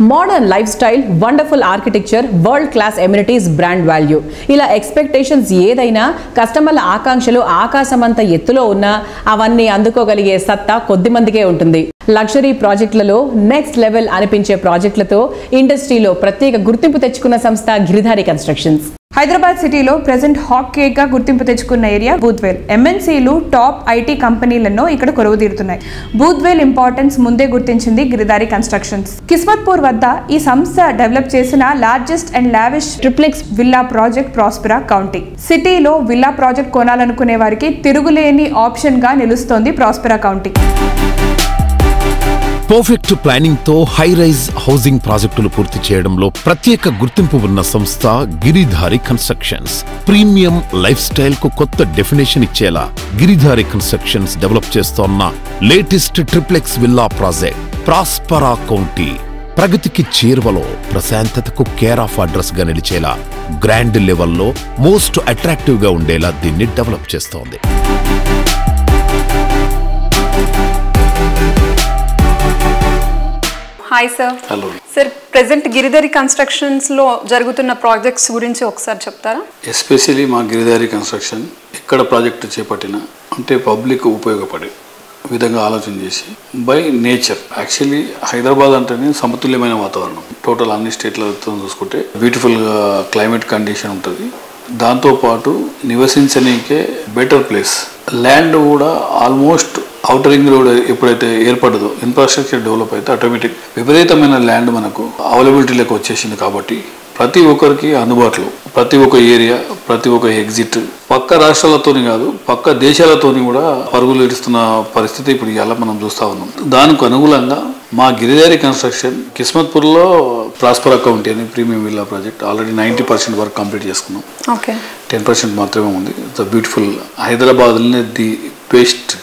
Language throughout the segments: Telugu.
Modern life style, wonderful architecture, world class amenities, brand value, ఇలా ఎక్స్పెక్టేషన్స్ ఏదైనా కస్టమర్ల ఆకాంక్షలు ఆకాశమంత ఎత్తులో ఉన్నా అవన్నీ అందుకోగలిగే సత్తా కొద్ది మందికే ఉంటుంది. లగ్జరీ ప్రాజెక్టులలో నెక్స్ట్ లెవెల్ అనిపించే ప్రాజెక్టులతో ఇండస్ట్రీలో ప్రత్యేక గుర్తింపు తెచ్చుకున్న సంస్థ గిరిధారి కన్స్ట్రక్షన్స్. హైదరాబాద్ సిటీలో ప్రెజెంట్ హాట్ కేక్ గా గుర్తింపు తెచ్చుకున్న ఏరియా బూత్వేల్. ఎంఎన్సీలు, టాప్ ఐటీ కంపెనీలను ఇక్కడ కొలువుదీరుతున్నాయి. బూత్వేల్ ఇంపార్టెన్స్ ముందే గుర్తించింది గిరిధారి కన్స్ట్రక్షన్స్. కిస్మత్పూర్ వద్ద ఈ సంస్థ డెవలప్ చేసిన largest and lavish triplex villa project Prospera county. సిటీలో విల్లా ప్రాజెక్ట్ కొనాలనుకునే వారికి తిరుగులేని ఆప్షన్ గా నిలుస్తోంది ప్రాస్పెరా కౌంటీ. పర్ఫెక్ట్ ప్లానింగ్ తో హై రైజ్ హౌసింగ్ ప్రాజెక్టులు పూర్తి చేయడంలో ప్రత్యేక గుర్తింపు ఉన్న సంస్థ Giridhari constructions. Premium life style కు కొత్త డెఫినేషన్ ఇచ్చేలా గిరిధారి కన్స్ట్రక్షన్స్ డెవలప్ చేస్తోన్న latest triplex villa project Prospera county ప్రగతికి చేరువలో ప్రశాంతతకు కేర్ ఆఫ్ అడ్రస్ గా నిలిచేలా గ్రాండ్ లెవెల్లో మోస్ట్ అట్రాక్టివ్ గా ఉండేలా దీన్ని డెవలప్ చేస్తోంది. Hi sir. Hello sir, present Giridhari కన్స్ట్రక్షన్స్లో జరుగుతున్న ప్రాజెక్ట్స్ గురించి ఒకసారి చెప్తారా? ఎస్పెషలీ మా గిరిధారి కన్స్ట్రక్షన్ ఎక్కడ ప్రాజెక్టు చేపట్టినా అంటే పబ్లిక్ ఉపయోగపడే విధంగా ఆలోచన చేసి బై నేచర్. యాక్చువల్లీ హైదరాబాద్ అంటేనే సమతుల్యమైన వాతావరణం. టోటల్ అన్ని స్టేట్లతో చూసుకుంటే బ్యూటిఫుల్గా క్లైమేట్ కండిషన్ ఉంటుంది. దాంతోపాటు నివసించనీకే బెటర్ ప్లేస్. ల్యాండ్ కూడా ఆల్మోస్ట్ ఔటర్ రింగ్ రోడ్ ఎప్పుడైతే ఏర్పడదో ఇన్ఫ్రాస్ట్రక్చర్ డెవలప్ అయితే ఆటోమేటిక్ విపరీతమైన ల్యాండ్ మనకు అవైలబిలిటీలోకి వచ్చేసింది. కాబట్టి ప్రతి ఒక్కరికి అందుబాటులో ప్రతి ఒక్క ఏరియా, ప్రతి ఒక్క ఎగ్జిట్ పక్క రాష్ట్రాలతోని కాదు పక్క దేశాలతోని కూడా పరుగులు ఇస్తున్న పరిస్థితి ఇప్పుడు ఇలా మనం చూస్తూ ఉన్నాం. దానికి అనుగుణంగా మా గిరిధారి కన్స్ట్రక్షన్ కిస్మత్పూర్లో ప్రాస్పెరా కౌంటీ అని ప్రీమియం విల్లా ప్రాజెక్ట్ ఆల్రెడీ 90% వరకు కంప్లీట్ చేసుకున్నాం. 10% మాత్రమే ఉంది. It's beautiful. హైదరాబాద్లోనే the best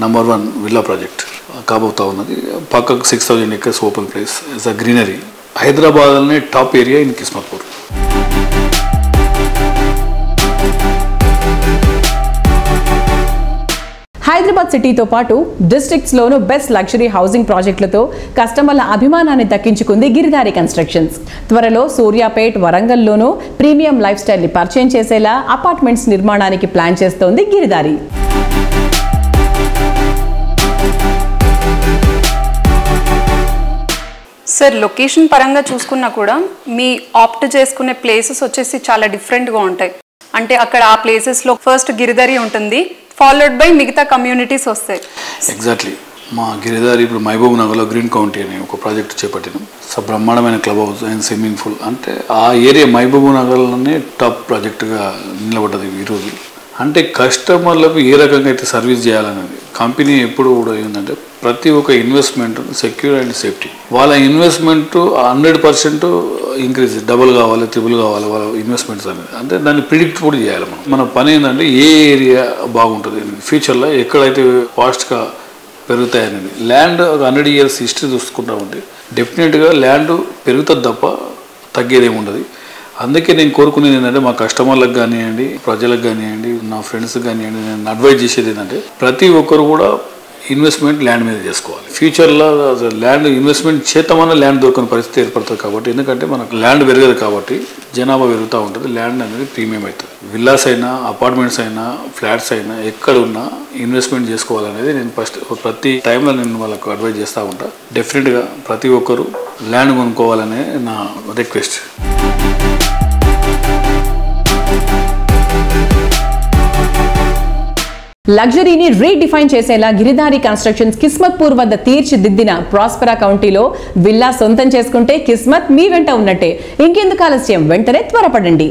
number 1 villa project కాబోతా ఉన్నది. పక్కకు 6000 acres open place is a greenery. హైదరాబాద్లోనే టాప్ ఏరియా ఇన్ కిస్మత్పూర్. హైదరాబాద్ సిటీతో పాటు డిస్ట్రిక్ట్స్ లోను బెస్ట్ లగ్జరీ హౌసింగ్ ప్రాజెక్టులతో కస్టమర్ల అభిమానాన్ని దక్కించుకుంది గిరిధారి కన్స్ట్రక్షన్స్. త్వరలో సూర్యాపేట్, వరంగల్లోనూ ప్రీమియం లైఫ్ స్టైల్ ని పరిచయం చేసేలా అపార్ట్మెంట్స్ నిర్మాణానికి ప్లాన్ చేస్తోంది గిరిధారి. సార్, లొకేషన్ పరంగా చూసుకున్నా కూడా మీ ఆప్ట్ చేసుకునే ప్లేసెస్ వచ్చేసి చాలా డిఫరెంట్గా ఉంటాయి. అంటే అక్కడ ఆ ప్లేసెస్లో ఫస్ట్ గిరిధారి ఉంటుంది, ఫాలోడ్ బై మిగతా కమ్యూనిటీస్ వస్తాయి. ఎగ్జాక్ట్లీ. మా గిరిధారి ఇప్పుడు మహబూబ్ నగర్లో గ్రీన్ కౌంటీ అని ఒక ప్రాజెక్ట్ చేపట్టినాం. బ్రహ్మాండమైన club house and swimming pool. అంటే ఆ ఏరియా మహబూబ్ నగర్లోనే టాప్ ప్రాజెక్టుగా నిలబడ్డది ఈరోజు. అంటే కస్టమర్లకు ఏ రకంగా అయితే సర్వీస్ చేయాలనేది కంపెనీ ఎప్పుడు కూడా ఏంటంటే ప్రతి ఒక్క ఇన్వెస్ట్మెంట్ సెక్యూర్ అండ్ సేఫ్టీ. వాళ్ళ ఇన్వెస్ట్మెంట్ 100% ఇంక్రీజ్, డబుల్ కావాలి, ట్రిపుల్ కావాలి వాళ్ళ ఇన్వెస్ట్మెంట్స్ అనేది. అంటే దాన్ని ప్రిడిక్ట్ కూడా చేయాలి. మన పని ఏంటంటే ఏ ఏరియా బాగుంటుంది ఫ్యూచర్లో, ఎక్కడైతే ఫాస్ట్గా పెరుగుతాయనేది. ల్యాండ్ 100 years హిస్టరీ చూసుకుంటా ఉంటే డెఫినెట్గా ల్యాండ్ పెరుగుతుంది తప్ప తగ్గేదేమి ఉండదు. అందుకే నేను కోరుకునేది ఏంటంటే మా కస్టమర్లకు కానివ్వండి, ప్రజలకు కానివ్వండి, నా ఫ్రెండ్స్కి కానివ్వండి, నేను అడ్వైజ్ చేసేది ఏంటంటే ప్రతి ఒక్కరు కూడా ఇన్వెస్ట్మెంట్ ల్యాండ్ మీద చేసుకోవాలి. ఫ్యూచర్లో ల్యాండ్ ఇన్వెస్ట్మెంట్ చేద్దామన్నా ల్యాండ్ దొరకని పరిస్థితి ఏర్పడుతుంది. కాబట్టి ఎందుకంటే మనకు ల్యాండ్ పెరగదు కాబట్టి జనాభా పెరుగుతూ ఉంటుంది, ల్యాండ్ అనేది ప్రీమియం అవుతుంది. విల్లాస్ అయినా, అపార్ట్మెంట్స్ అయినా, ఫ్లాట్స్ అయినా ఎక్కడ ఉన్నా ఇన్వెస్ట్మెంట్ చేసుకోవాలనేది నేను ఫస్ట్ ప్రతి టైంలో నేను వాళ్ళకు అడ్వైజ్ చేస్తూ ఉంటా. డెఫినెట్గా ప్రతి ఒక్కరు ల్యాండ్ కొనుక్కోవాలనే నా రిక్వెస్ట్. లగ్జరీని రీడిఫైన్ చేసేలా గిరిధారి కన్స్ట్రక్షన్స్ కిస్మత్పూర్ వద్ద తీర్చిదిద్దిన ప్రాస్పెరా కౌంటీలో విల్లా సొంతం చేసుకుంటే కిస్మత్ మీ వెంట ఉన్నట్టే. ఇంకెందుకు ఆలస్యం, వెంటనే త్వరపడండి.